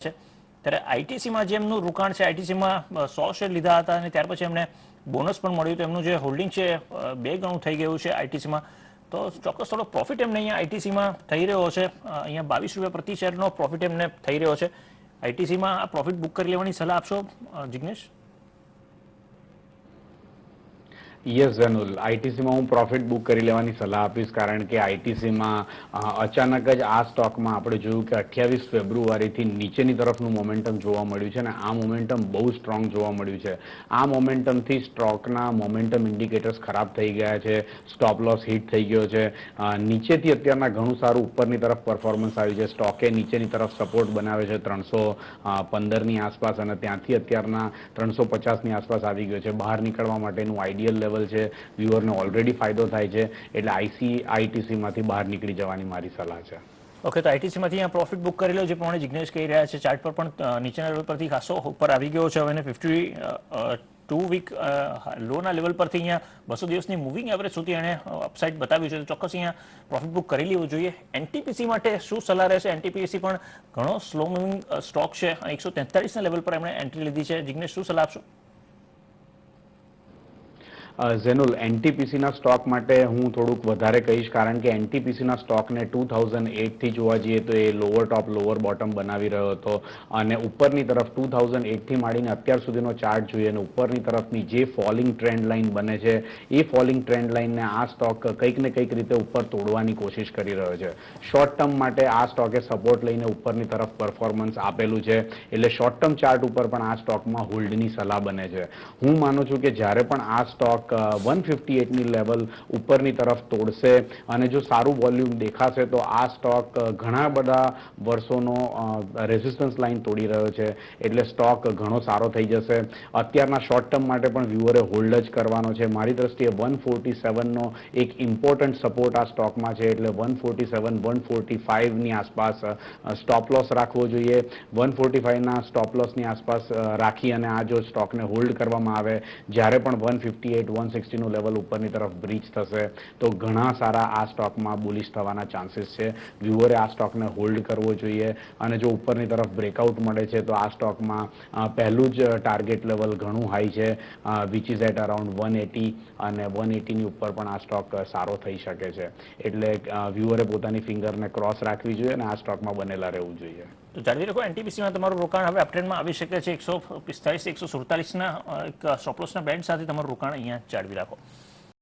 છે. ત્યારે આઈટીસીમાં જે એમનું રોકાણ છે, આઈટીસીમાં 100 શેર લીધા હતા અને ત્યાર પછી એમને બોનસ પણ મળ્યું, તો એમનું જે હોલ્ડિંગ છે 2 ગણું થઈ ગયું છે આઈટીસીમાં. તો ચોક્કસ થોડો પ્રોફિટ એમને અહીંયા આઈટીસીમાં થઈ રહ્યો છે. અહીંયા 22 રૂપિયા પ્રતિ શેરનો પ્રોફિટ એમને થઈ રહ્યો છે. આઈટીસીમાં આ પ્રોફિટ બુક કરી લેવાની સલાહ આપશો જિગ્નેશ? યસ ઝેનુલ, આઈટીસીમાં હું પ્રોફિટ બુક કરી લેવાની સલાહ આપીશ, કારણ કે આઈટીસીમાં અચાનક જ આ સ્ટોકમાં આપણે જોયું કે 28 ફેબ્રુઆરીથી નીચેની તરફનું મોમેન્ટમ જોવા મળ્યું છે અને આ મોમેન્ટમ બહુ સ્ટ્રોંગ જોવા મળ્યું છે. આ મોમેન્ટમથી સ્ટોકના મોમેન્ટમ ઇન્ડિકેટર્સ ખરાબ થઈ ગયા છે, સ્ટોપ લોસ હિટ થઈ ગયો છે. નીચેથી અત્યારના ઘણું સારું ઉપરની તરફ પરફોર્મન્સ આવ્યું છે. સ્ટોકે નીચેની તરફ સપોર્ટ બનાવે છે 315ની આસપાસ અને ત્યાંથી અત્યારના 350ની આસપાસ આવી ગયો છે. બહાર નીકળવા માટેનું આઈડિયલ લેવલ છે. વ્યુઅરને ઓલરેડી ફાયદો થાય છે, એટલે આઈટીસીમાંથી બહાર નીકળી જવાની મારી સલાહ છે. ઓકે, તો આઈટીસીમાંથી અહીંયા પ્રોફિટ બુક કરી લો, જે પ્રમાણે જિગ્નેશ કહી રહ્યા છે. ચાર્ટ પર પણ નીચેના લેવલ પરથી ખાસો ઉપર આવી ગયો છે. હવે 52 વીક લોના લેવલ પરથી અહીંયા 200 દિવસની મૂવિંગ એવરેજ સુધી એણે અપસાઇડ બતાવ્યું છે. તો ચોક્કસ અહીંયા પ્રોફિટ બુક કરી લેવું જોઈએ. એનટીપીસી માટે શું સલાહ રહેશે? એનટીપીસી પણ ઘણો સ્લો મૂવિંગ સ્ટોક છે. 143ના લેવલ પર એમણે એન્ટ્રી લીધી છે. જિગ્નેશ, શું સલાહ આપશો? ઝેનુલ, એનટીપીસીના સ્ટોક માટે હું થોડુંક વધારે કહીશ, કારણ કે એનટીપીસીના સ્ટોકને 2008થી જોવા જઈએ તો એ લોઅર ટોપ લોઅર બોટમ બનાવી રહ્યો હતો અને ઉપરની તરફ 2008થી માંડીને અત્યાર સુધીનો ચાર્ટ જોઈએ અને ઉપરની તરફની જે ફોલિંગ ટ્રેન્ડ લાઇન બને છે એ ફોલિંગ ટ્રેન્ડ લાઇનને આ સ્ટોક કંઈક ને કંઈક રીતે ઉપર તોડવાની કોશિશ કરી રહ્યો છે. શોર્ટ ટર્મ માટે આ સ્ટોકે સપોર્ટ લઈને ઉપરની તરફ પરફોર્મન્સ આપેલું છે, એટલે શોર્ટ ટર્મ ચાર્ટ ઉપર પણ આ સ્ટોકમાં હોલ્ડની સલાહ બને છે. હું માનું છું કે જ્યારે પણ આ સ્ટોક 158ની લેવલ ઉપરની તરફ તોડશે અને જો સારું વોલ્યુમ દેખાશે તો આ સ્ટોક ઘણા બધા વર્ષોનો રેઝિસ્ટન્સ લાઇન તોડી રહ્યો છે, એટલે સ્ટોક ઘણો સારો થઈ જશે. અત્યારના શોર્ટ ટર્મ માટે પણ વ્યુઅરે હોલ્ડ જ કરવાનો છે. મારી દ્રષ્ટિએ 147નો એક ઇમ્પોર્ટન્ટ સપોર્ટ આ સ્ટોકમાં છે, એટલે 147 145ની આસપાસ સ્ટોપ લોસ રાખવો જોઈએ. 145ના સ્ટોપ લોસની આસપાસ રાખી અને આ જો સ્ટોકને હોલ્ડ કરવામાં આવે, જ્યારે પણ 158 160નું લેવલ ઉપરની તરફ બ્રીચ થશે તો ઘણા સારા આ સ્ટોકમાં બુલિશ થવાના ચાન્સીસ છે. વ્યુઅરે આ સ્ટોકને હોલ્ડ કરવો જોઈએ અને જો ઉપરની તરફ બ્રેકઆઉટ મળે છે તો આ સ્ટોકમાં પહેલું જ ટાર્ગેટ લેવલ ઘણું હાઈ છે, વિચ ઇઝ એટ અરાઉન્ડ 180 અને 180ની ઉપર પણ આ સ્ટોક સારો થઈ શકે છે. એટલે વ્યુઅરે પોતાની ફિંગરને ક્રોસ રાખવી જોઈએ અને આ સ્ટોકમાં બનેલા રહેવું જોઈએ. તો જાળવી રાખો. એનટીપીસીમાં તમારું રોકાણ હવે અપટ્રેન્ડમાં આવી શકે છે. 145 147ના એક સ્ટોપ લોસના બેન્ડ સાથે તમારું રોકાણ અહીંયા જાળવી રાખો.